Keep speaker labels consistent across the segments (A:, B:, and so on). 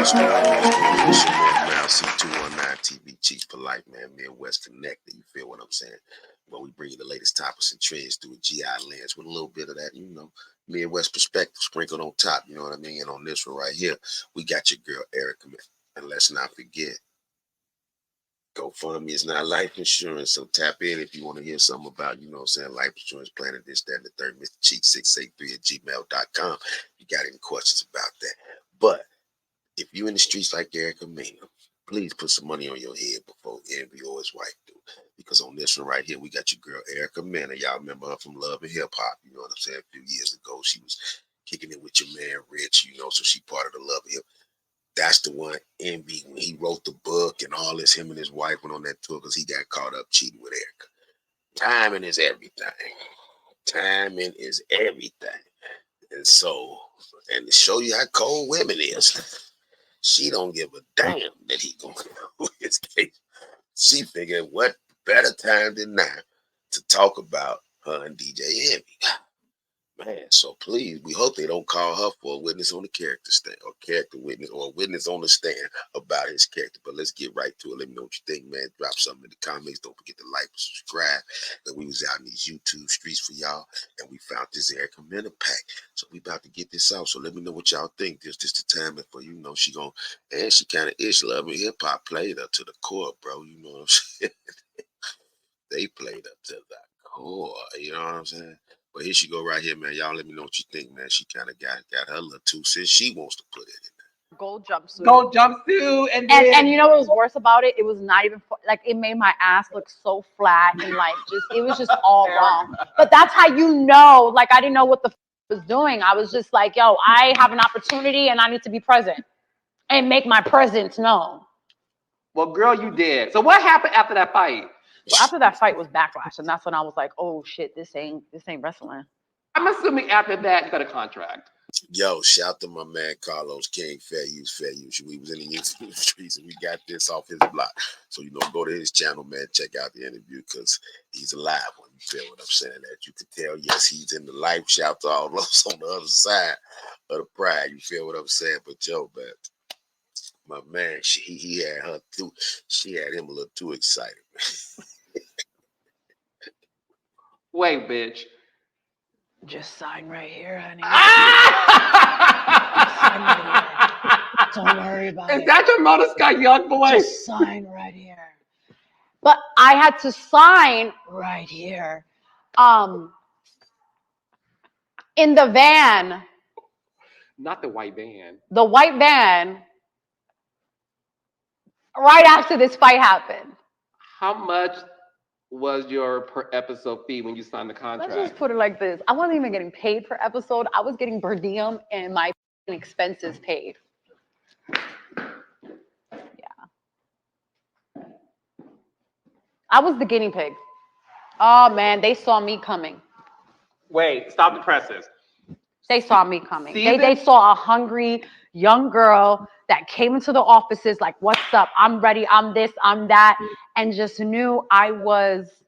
A: What's going on? What's going on? It's your man, Mal C219 TV Chiefs for Life, man. Midwest Connected. You feel what I'm saying? Well, we bring you the latest topics and trends through a GI lens with a little bit of that, Midwest perspective sprinkled on top. You know what I mean? And on this one right here, we got your girl Erica. And let's not forget, GoFundMe is not life insurance, so tap in if you want to hear something about, life insurance planning, this, that, and the third. Mr. Cheek 683 at gmail.com. You got any questions about that? But if you in the streets like Erica Mena, please put some money on your head before Envy or his wife do. Because on this one right here, we got your girl Erica Mena. Y'all remember her from Love and Hip Hop. You know what I'm saying? A few years ago, she was kicking it with your man Rich, so she part of the Love and Hip. That's the one, Envy, when he wrote the book and all this, him and his wife went on that tour because he got caught up cheating with Erica. Timing is everything. Timing is everything. And so, and to show you how cold women is, she don't give a damn that he gonna go his case. She figured what better time than now to talk about her and DJ Envy. Man, so please, we hope they don't call her for a witness on the character stand, or character witness, or a witness on the stand about his character. But let's get right to it. Let me know what you think, man. Drop something in the comments. Don't forget to like and subscribe. And we was out in these YouTube streets for y'all, and we found this Erica Mena pack. So we about to get this out. So let me know what y'all think. This the timing for she gonna, and she kind of is Love and Hip Hop played her to the core, bro. You know what I'm saying? They played up to the core. You know what I'm saying? But here she go right here, man. Y'all let me know what you think, man. She kind of got her little 2 cents she wants to put it in there.
B: Gold jumpsuit.
C: Gold jumpsuit.
B: And you know what was worse about it? It was not even, like, it made my ass look so flat and, like, it was just all wrong. But that's how like, I didn't know what the was doing. I was just like, yo, I have an opportunity and I need to be present and make my presence known.
C: Well, girl, you did. So what happened after that fight?
B: So after that fight was backlash, and that's when I was like, "Oh shit, this ain't wrestling."
C: I'm assuming after that you got a contract.
A: Yo, shout to my man Carlos King, Fair Use. We was in the YouTube streets and we got this off his block. So go to his channel, man. Check out the interview because he's a live one. You feel what I'm saying? That you can tell, yes, he's in the life. Shout to all those on the other side of the pride. You feel what I'm saying? But yo, man, my man, he had her too. She had him a little too excited, man.
C: Wait, bitch.
B: Just sign right here, honey.
C: Sign
B: right here. Don't worry about it.
C: Is that your Mona Scott Young boy?
B: Just sign right here. But I had to sign right here. In the van.
C: Not the white van.
B: The white van. Right after this fight happened.
C: How much was your per episode fee when you signed the contract?
B: Let's just put it like this. I wasn't even getting paid per episode. I was getting per diem and my expenses paid. Yeah. I was the guinea pig. Oh, man, they saw me coming.
C: Wait, stop the presses.
B: They saw me coming. They saw a hungry young girl that came into the offices like, what's up? I'm ready. I'm this, I'm that. And just knew I was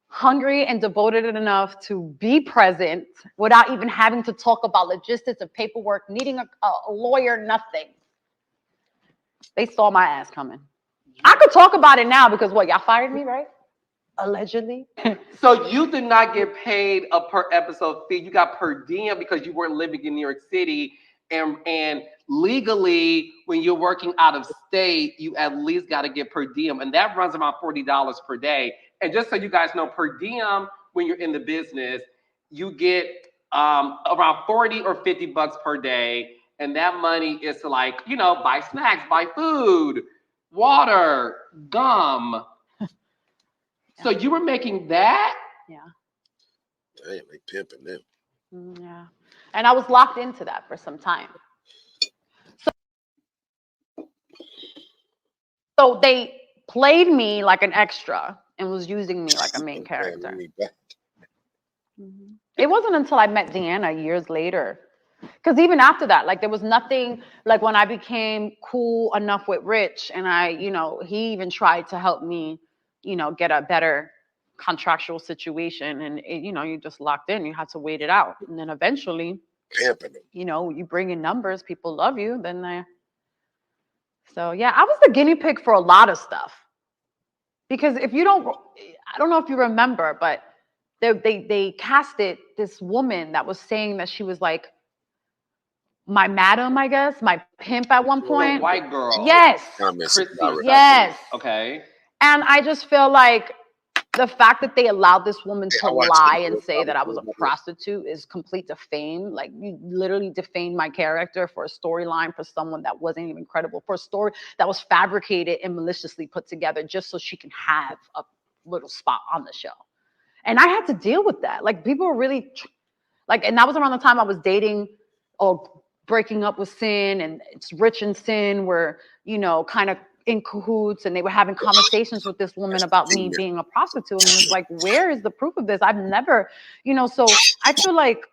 B: hungry and devoted enough to be present without even having to talk about logistics of paperwork, needing a lawyer, nothing. They saw my ass coming. I could talk about it now because y'all fired me, right? Allegedly.
C: So you did not get paid a per episode fee. You got per diem because you weren't living in New York City. And legally, when you're working out of state, you at least got to get per diem. And that runs about $40 per day. And just so you guys know, per diem, when you're in the business, you get around 40 or 50 bucks per day. And that money is to buy snacks, buy food, water, gum. Yeah. So you were making that?
B: Yeah.
A: Damn, they pimping them.
B: Yeah. And I was locked into that for some time. So they played me like an extra and was using me like a main character. It wasn't until I met Deanna years later. Because even after that, there was nothing, when I became cool enough with Rich and he even tried to help me, get a better contractual situation. And, you just locked in, you had to wait it out. And then eventually, you bring in numbers, people love you, then So yeah, I was the guinea pig for a lot of stuff. Because if you don't, I don't know if you remember, but they casted this woman that was saying that she was like my madam, I guess, my pimp at one
C: The
B: point.
C: white girl.
B: Yes.
A: Comments
C: Christy.
A: about
B: Yes.
C: Okay.
B: And I just feel like the fact that they allowed this woman
A: Hey,
B: to
A: I watched
B: lie
A: it.
B: and say that I was a prostitute is complete defame. Like you literally defamed my character for a storyline for someone that wasn't even credible, for a story that was fabricated and maliciously put together just so she can have a little spot on the show. And I had to deal with that. Like people were really like, and that was around the time I was dating or breaking up with Sin, and it's Rich and Sin were, kind of in cahoots, and they were having conversations with this woman about me being a prostitute. And it's like, where is the proof of this? I've never, so I feel like,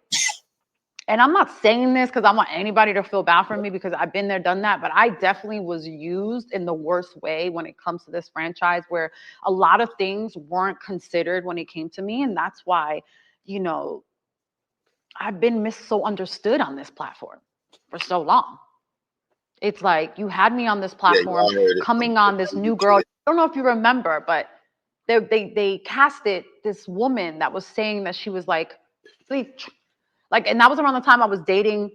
B: and I'm not saying this because I want anybody to feel bad for me because I've been there, done that, but I definitely was used in the worst way when it comes to this franchise, where a lot of things weren't considered when it came to me. And that's why, I've been misunderstood on this platform for so long. It's like you had me on this
A: Yeah,
B: platform,
A: y'all heard it.
B: coming on this new girl. I don't know if you remember, but they casted this woman that was saying that she was like, and that was around the time I was dating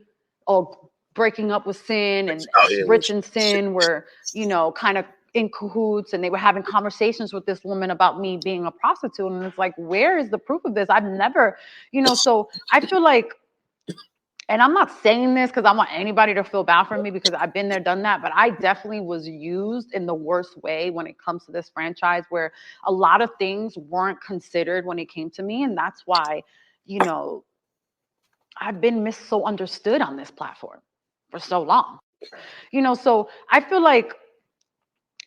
B: or breaking up with Sin, and Rich and Sin were, kind of in cahoots, and they were having conversations with this woman about me being a prostitute. And it's like, where is the proof of this? I've never, so I feel like, and I'm not saying this because I want anybody to feel bad for me because I've been there, done that, but I definitely was used in the worst way when it comes to this franchise, where a lot of things weren't considered when it came to me. And that's why, I've been misunderstood on this platform for so long. So I feel like,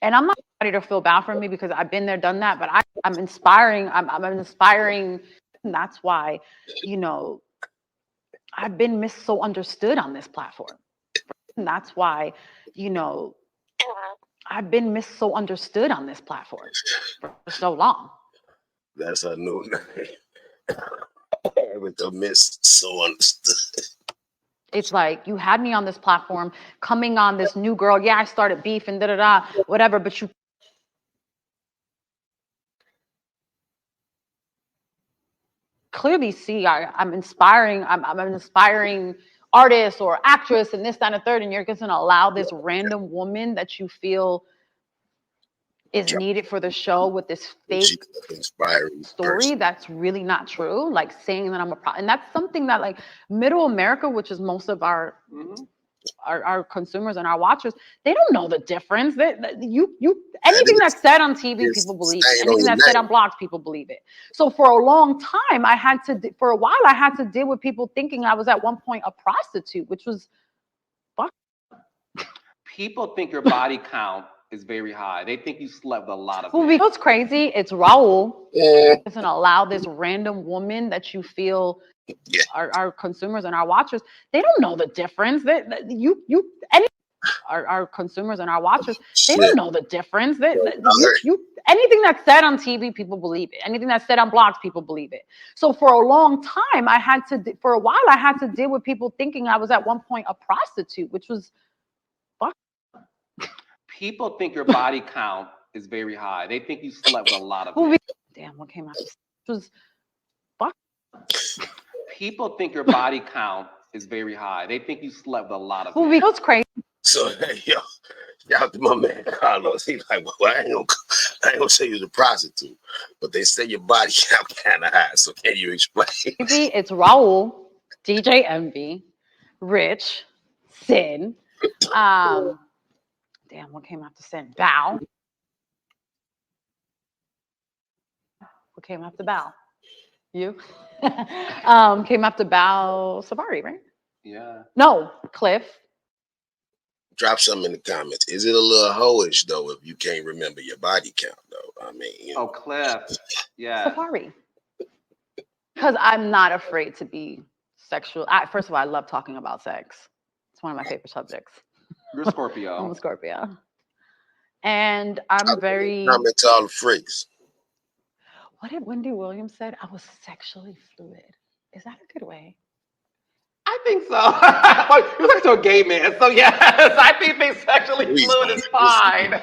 B: and I'm not ready to feel bad for me because I've been there, done that, but I'm inspiring. I'm inspiring. And that's why, I've been misunderstood on this platform. And that's why, I've been misunderstood on this platform for so long.
A: That's her new name. With the miss so understood.
B: It's like you had me on this platform, coming on this new girl. Yeah, I started beef and whatever, but you clearly see I'm inspiring. I'm an inspiring artist or actress and this, that, and the third, and you're just gonna allow this random woman that you feel is needed for the show with this fake
A: inspiring
B: story that's really not true, like saying that I'm and that's something that like middle America, which is most of our consumers and our watchers, they don't know the difference. You anything that's said on TV, people believe it. Anything that's said on blogs, people believe it. So for a long time, for a while, I had to deal with people thinking I was at one point a prostitute, which was fuck.
C: People think your body count is very high. They think you slept with a lot of
B: Well,
C: men.
B: what's crazy? It's Raul doesn't allow this random woman that you feel our consumers and our watchers, they don't know the difference. Our consumers and our watchers, they don't know the difference. Anything that's said on TV, people believe it. Anything that's said on blogs, people believe it. So for a long time, for a while, I had to deal with people thinking I was at one point a prostitute, which was fuck.
C: People think your body count is very high. They think you slept with a lot of men.
B: Damn, what came out? This was fuck.
C: People think your body count is very high. They think you slept with a lot of men.
B: What's crazy?
A: So y'all to my man Carlos. He's like, well, I ain't gonna say you're a prostitute, but they say your body count kind of high. So can you explain?
B: It's Raul, DJ Envy, Rich, Sin. Damn, what came after Sin? Bow. What came after Bow? You. Came after Bow Sabari, right?
C: Yeah.
B: No, Cliff.
A: Drop something in the comments. Is it a little hoish though if you can't remember your body count though? I mean,
C: Oh, Cliff. Yeah.
B: Safari. Because I'm not afraid to be sexual. First of all, I love talking about sex. It's one of my favorite subjects.
C: You're a Scorpio.
B: I'm a Scorpio. And I'm very.
A: Comment to all the freaks.
B: What did Wendy Williams said? I was sexually fluid. Is that a good way?
C: I think so. Well, you're talking to a gay man, so yes, I think being sexually
A: Please
C: fluid
A: don't
C: is
A: get this.
C: fine.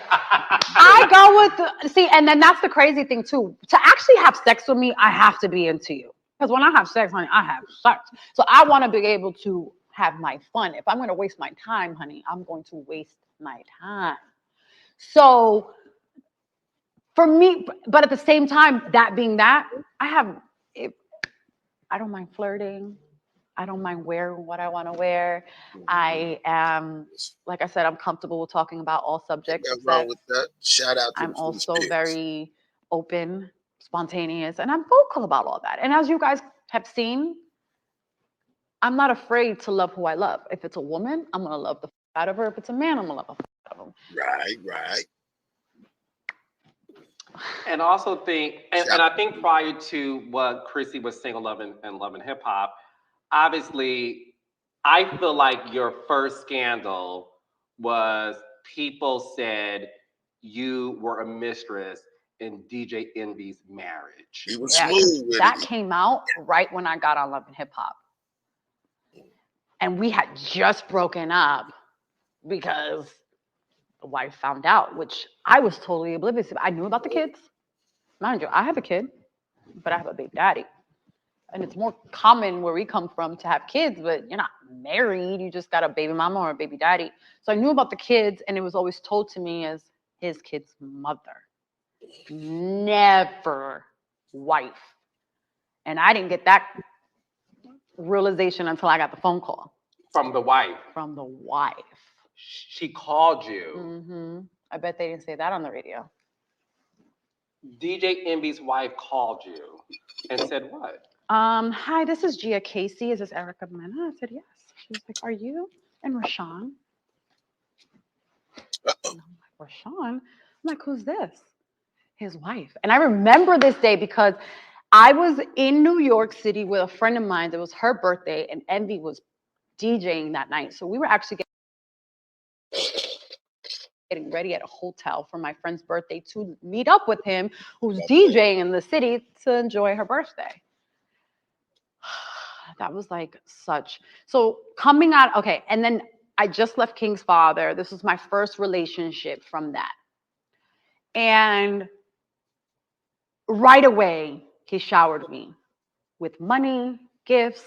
B: I go with see, and then that's the crazy thing too. To actually have sex with me, I have to be into you. Because when I have sex, honey, I have sex. So I want to be able to have my fun. If I'm going to waste my time, honey, I'm going to waste my time. So for me, but at the same time, that being that, I have, if, I don't mind flirting. I don't mind wearing what I want to wear. I am, like I said, I'm comfortable with talking about all
A: Ain't
B: subjects of
A: nothing wrong
B: sex.
A: with that. Shout out to
B: I'm
A: the free
B: also
A: spirits.
B: very open, spontaneous, and I'm vocal about all that. And as you guys have seen, I'm not afraid to love who I love. If it's a woman, I'm gonna love the out of her. If it's a man, I'm gonna love the out of him.
A: Right.
C: And also think, and
A: Shout
C: I think prior to what Chrissy was saying on Love and Hip Hop, obviously, I feel like your first scandal was people said you were a mistress in DJ Envy's marriage.
A: he was
B: Yeah, because
A: smooth with
B: that
A: it.
B: came out right when I got on Love and Hip Hop, and we had just broken up because the wife found out, which I was totally oblivious to. I knew about the kids. Mind you, I have a kid, but I have a big daddy. And it's more common where we come from to have kids, but you're not married. You just got a baby mama or a baby daddy. So I knew about the kids, and it was always told to me as his kid's mother, never wife. And I didn't get that realization until I got the phone call
C: From the wife.
B: from the wife.
C: She called you.
B: Mm-hmm. I bet they didn't say that on the radio.
C: DJ Envy's wife called you and said what?
B: Hi, this is Gia Casey. Is this Erica Mena? I said, yes. She was like, are you and Rashawn?
A: Uh-oh.
B: And I'm like, Rashawn? I'm like, who's this? His wife. And I remember this day because I was in New York City with a friend of mine. It was her birthday, and Envy was DJing that night. So we were actually getting ready at a hotel for my friend's birthday to meet up with him, who's DJing in the city to enjoy her birthday. That was like such. So coming out, okay, and then I just left King's father. This was my first relationship from that. And right away, he showered me with money, gifts,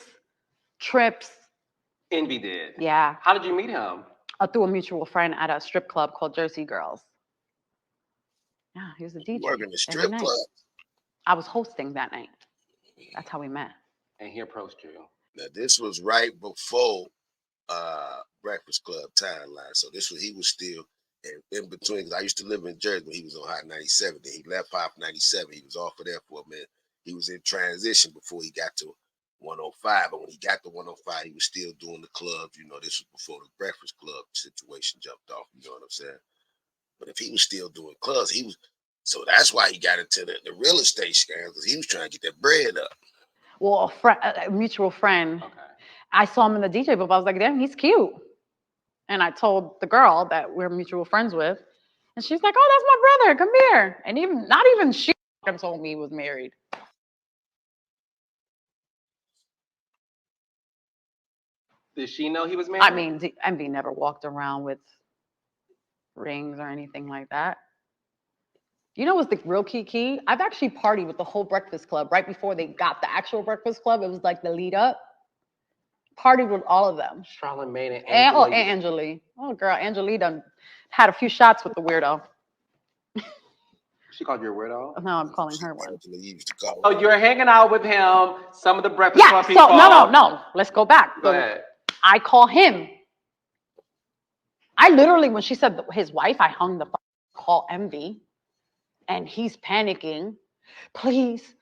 B: trips.
C: Envy did.
B: Yeah,
C: How did you meet him?
B: through a mutual friend at a strip club called Jersey Girls. Yeah, he was a
A: You
B: DJ
A: working the
B: every
A: strip
B: night.
A: club?
B: I was hosting that night. That's how we met.
C: And he approached you.
A: Now this was right before Breakfast Club timeline. So this was he was still in between. 'Cause I used to live in Jersey when he was on Hot 97. Then he left Hot 97. He was off of there for a minute. He was in transition before he got to 105. But when he got to 105, he was still doing the clubs. You know, this was before the Breakfast Club situation jumped off. You know what I'm saying? But if he was still doing clubs, he was. So that's why he got into the real estate scam because he was trying to get that bread up.
B: Well, a mutual friend.
C: Okay.
B: I saw him in the DJ booth. I was like, damn, he's cute. And I told the girl that we're mutual friends with, and she's like, "Oh, that's my brother. Come here." And even not even she told me he was married.
C: Did she know he was married?
B: I mean, Envy never walked around with rings or anything like that. You know what's the real key? I've actually partied with the whole Breakfast Club right before they got the actual Breakfast Club. It was like the lead up. Partied with all of them.
C: Charlamagne Mena
B: And oh, and Angelique. Oh, girl, Angelique done had a few shots with the weirdo.
C: She called you a weirdo?
B: No, I'm calling her one.
A: Angela used to call
C: Oh,
A: her.
C: you're hanging out with him. Some of the Breakfast
B: Yeah,
C: Club
B: so
C: people.
B: no. Let's go back.
C: Go ahead.
B: I call him. I literally, when she said his wife, I hung the call Envy, and he's panicking. Please,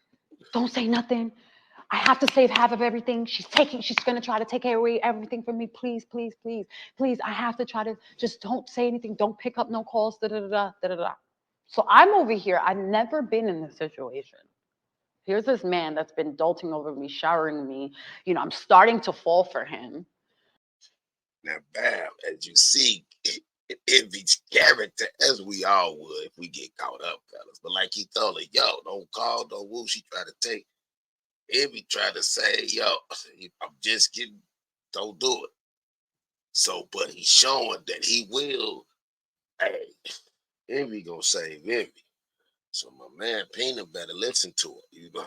B: don't say nothing. I have to save half of everything. She's gonna try to take away everything from me. Please. I have to try to just don't say anything. Don't pick up no calls. Da da da da da da. So I'm over here. I've never been in this situation. Here's this man that's been dolting over me, showering me. You know, I'm starting to fall for him.
A: Now, bam, as you see, Envy's character, as we all would if we get caught up, fellas. But like he told her, yo, don't call, don't woo. She tried to take. Envy tried to say, yo, I'm just getting Don't do it. So, but he's showing that he will. Hey, Envy gonna save Envy. So my man Peanut better listen to it. You know.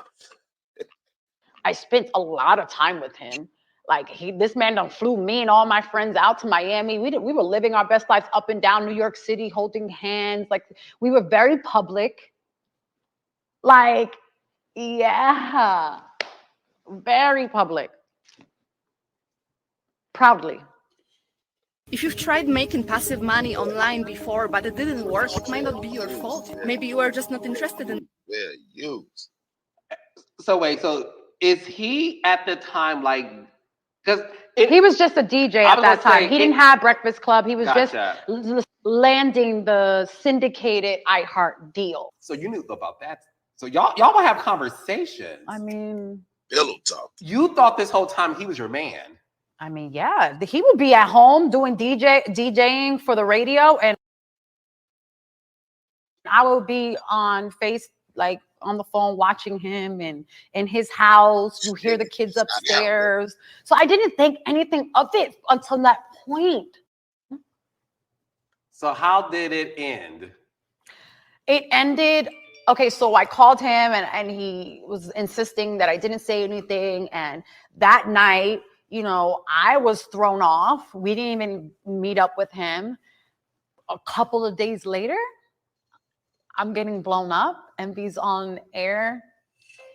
B: I spent a lot of time with him. Like this man done flew me and all my friends out to Miami. We were living our best lives up and down New York City, holding hands. Like we were very public. Like, yeah, very public. Proudly.
D: If you've tried making passive money online before, but it didn't work, it might not be your fault. Maybe you are just not interested in.
A: Yeah, used.
C: So wait, so is he at the time like? Because
B: he was just a DJ at that time. He didn't have Breakfast Club. He was just landing the syndicated iHeart deal.
C: So you knew about that. So y'all would have conversations.
B: I mean,
A: pillow talk.
C: You thought this whole time he was your man.
B: I mean, yeah, he would be at home doing DJing for the radio, and I would be on on the phone watching him, and in his house, you hear the kids upstairs. So I didn't think anything of it until that point.
C: So how did it end?
B: It ended. Okay, so I called him, and he was insisting that I didn't say anything. And that night, I was thrown off. We didn't even meet up with him. A couple of days later, I'm getting blown up. Envy's on air,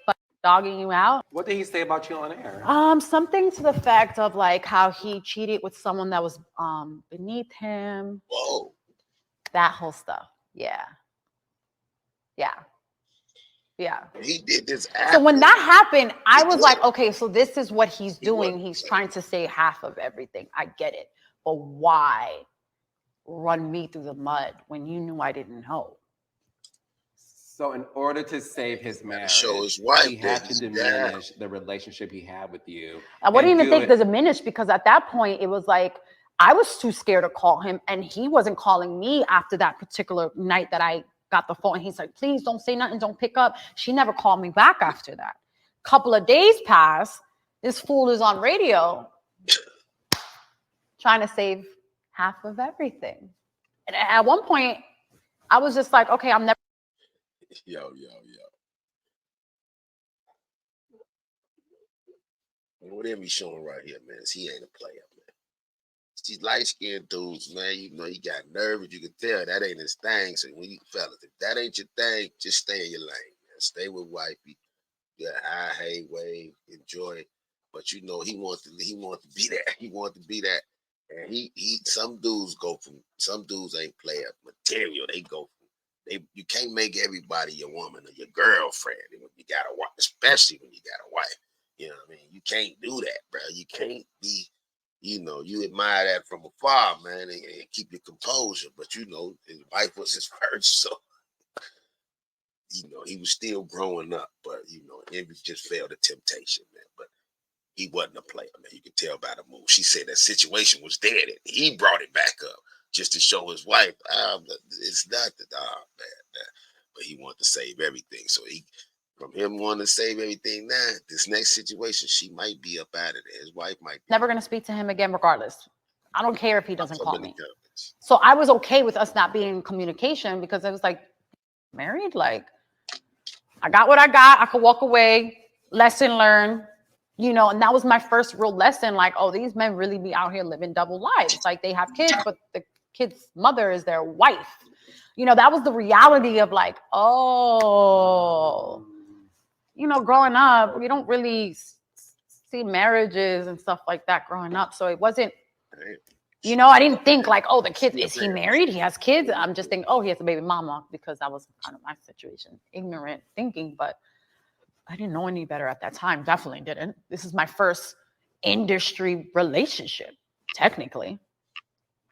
B: but dogging you out.
C: What did he say about you on air?
B: Something to the effect of like how he cheated with someone that was beneath him.
A: Whoa.
B: That whole stuff. Yeah.
A: He did this after.
B: So when that happened, I was like, okay, so this is what he's doing. He's trying to say half of everything. I get it. But why run me through the mud when you knew I didn't know?
C: So in order to save his marriage,
A: show his wife,
C: he had to diminish the relationship he had with you.
B: I wouldn't even think there's a diminish, because at that point, it was like, I was too scared to call him, and he wasn't calling me after that particular night that I got the phone. He's like, please don't say nothing, don't pick up. She never called me back after that. Couple of days pass, this fool is on radio trying to save half of everything. And at one point, I was just like, okay, I'm never.
A: Yo. And what Envy showing right here, man, is he ain't a player, man. These light-skinned dudes, man, he got nervous. You can tell that ain't his thing. So when you fellas, if that ain't your thing, just stay in your lane, man. Stay with wifey. Yeah, hey, wave, enjoy. But he wants to be that. He wants to be that. And some dudes ain't player material. They go from, you can't make everybody your woman or your girlfriend. You got a wife, especially when you got a wife. You know what I mean? You can't do that, bro. You can't be. You admire that from afar, man, and keep your composure. But his wife was his first, so he was still growing up. But Envy just failed the temptation, man. But he wasn't a player, man. You could tell by the move. She said that situation was dead, and he brought it back up just to show his wife, it's not the man. But he wanted to save everything, so from him wanting to save everything now, this next situation, she might be up out of there. His wife might be.
B: Never going to speak to him again regardless. I don't care if he doesn't call me. So I was okay with us not being in communication, because I was like, married? Like, I got what I got. I could walk away. Lesson learned. And that was my first real lesson. Like, oh, these men really be out here living double lives. Like, they have kids, but the kid's mother is their wife. That was the reality of like, oh... growing up, we don't really see marriages and stuff like that growing up. So it wasn't, I didn't think like, oh, the kid, is he married? He has kids. I'm just thinking, oh, he has a baby mama, because that was kind of my situation. Ignorant thinking, but I didn't know any better at that time. Definitely didn't. This is my first industry relationship, technically.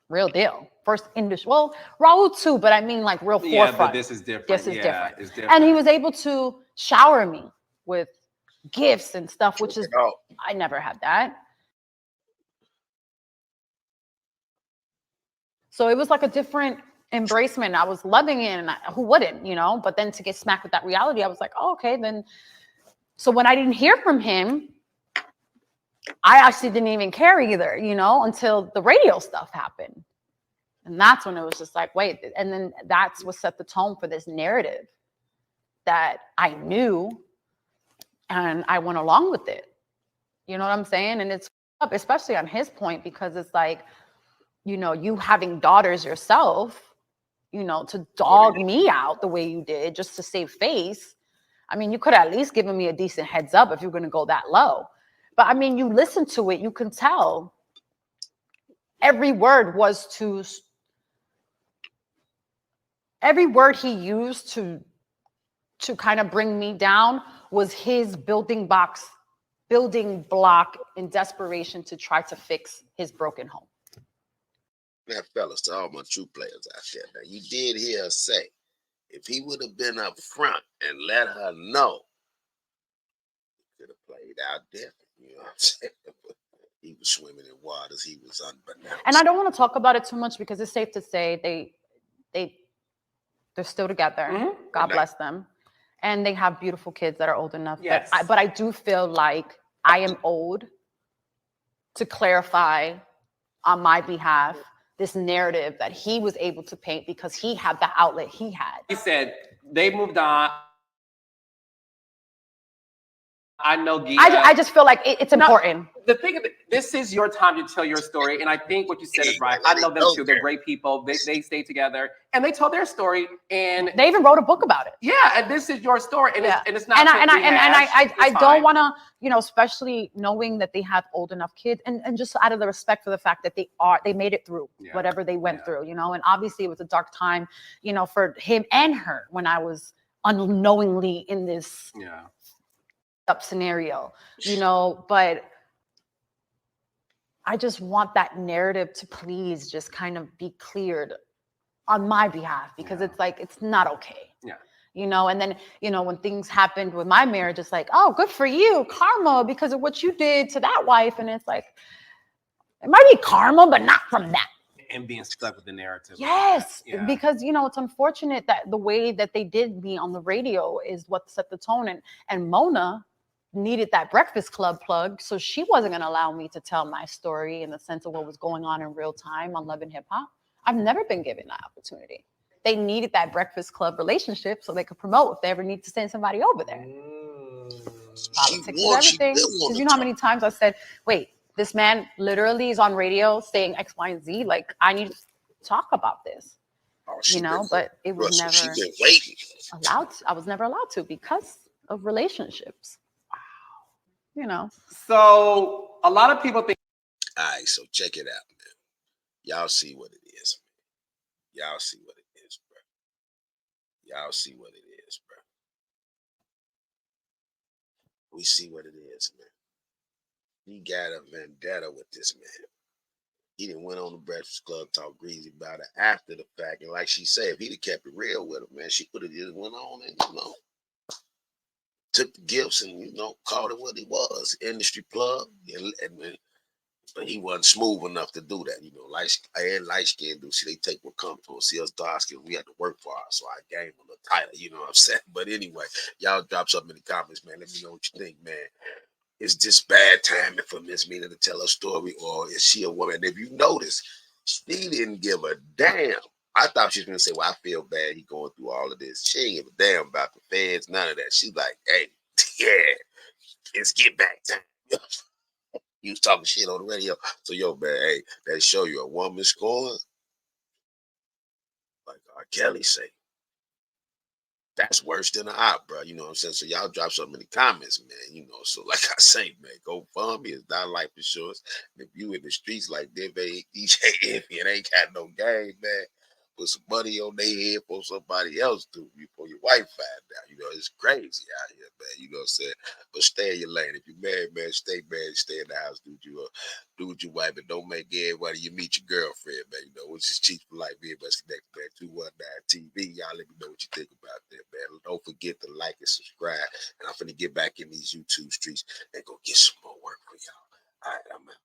B: Real deal. First industry. Well, Raul too, but I mean like real forefront.
C: Yeah, but this is different.
B: This is different. It's different. And he was able to shower me with gifts and stuff, which is, I never had that. So it was like a different embracement. I was loving it, and who wouldn't, but then to get smacked with that reality, I was like, oh, okay, then. So when I didn't hear from him, I actually didn't even care either, you know, until the radio stuff happened. And that's when it was just like, wait, and then that's what set the tone for this narrative that I knew and I went along with it. You know what I'm saying? And it's up, especially on his point, because it's like, you know, you having daughters yourself, you know, to dog me out the way you did just to save face. I mean, you could at least given me a decent heads up if you're going to go that low. But I mean, you listen to it, you can tell every word was to, every word he used to kind of bring me down was his building block in desperation to try to fix his broken home.
A: Now, fellas, to all my true players out there, now you did hear her say, if he would have been up front and let her know, he could have played out different. You know what I'm saying? But he was swimming in waters he was unbeknownst.
B: And I don't want to talk about it too much because it's safe to say they're still together.
C: Mm-hmm.
B: God bless them. And they have beautiful kids that are old enough.
C: Yes.
B: But I do feel like I am owed to clarify on my behalf this narrative that he was able to paint because he had the outlet he had.
C: He said they moved on. I know, Gia.
B: I just feel like it's important.
C: The thing, this is your time to tell your story, and I think what you said is right. I know them too. They're great people. They stay together, and they told their story, and
B: they even wrote a book about it.
C: Yeah, and this is your story, and it's not.
B: And I don't want to, you know, especially knowing that they have old enough kids, and just out of the respect for the fact that they made it through whatever they went through, you know, and obviously it was a dark time, you know, for him and her when I was unknowingly in this up scenario, you know, but I just want that narrative to please just kind of be cleared on my behalf because it's like, it's not okay.
C: Yeah.
B: You know, and then, you know, when things happened with my marriage, it's like, oh, good for you, karma, because of what you did to that wife. And it's like, it might be karma, but not from that.
C: And being stuck with the narrative.
B: Yes, because, you know, it's unfortunate that the way that they did me on the radio is what set the tone. And Mona needed that Breakfast Club plug, so she wasn't going to allow me to tell my story in the sense of what was going on in real time on Love and Hip Hop. I've never been given that opportunity. They needed that Breakfast Club relationship so they could promote if they ever need to send somebody over there. Politics is everything. Because you know how many times I said, wait, this man literally is on radio saying X, Y, and Z. Like, I need to talk about this. You know, but it was never allowed to. I was never allowed to because of relationships. You know.
C: So a lot of people think.
A: All right, so check it out, man. Y'all see what it is, man. Y'all see what it is, bro. Y'all see what it is, bro. We see what it is, man. He got a vendetta with this man. He didn't went on the Breakfast Club, talk greasy about it after the fact. And like she said, if he'd have kept it real with him, man, she could have just went on and, you know, took the gifts and, you know, called it what it was, industry plug. But he wasn't smooth enough to do that. You know, light skin do. See, they take what comes to us. See, us dark skin, we had to work for ours. So our game a little tighter, you know what I'm saying? But anyway, y'all drop something in the comments, man. Let me know what you think, man. Is this bad timing for Miss Mena to tell her story, or is she a woman? And if you notice, she didn't give a damn. I thought she was going to say, well, I feel bad he going through all of this. She ain't give a damn about the feds, none of that. She's like, hey, yeah, it's get back time. You was talking shit on the radio. So, yo, man, hey, that show you a woman scoring, like R. Kelly say. That's worse than an op, bro. You know what I'm saying? So y'all drop something in the comments, man. You know, so like I say, man, GoFundMe is not life insurance. And if you in the streets like DJ Envy and ain't got no game, man, put some money on their head for somebody else to before your wife find out. You know, it's crazy out here, man. You know what I'm saying? But stay in your lane. If you're married, man, stay married, stay in the house, do what you wife, and don't make everybody you meet your girlfriend, man. You know, which is cheap for life. Everybody's connected, man. 219 TV. Y'all let me know what you think about that, man. Don't forget to like and subscribe. And I'm finna get back in these YouTube streets and go get some more work for y'all. All right, I'm out.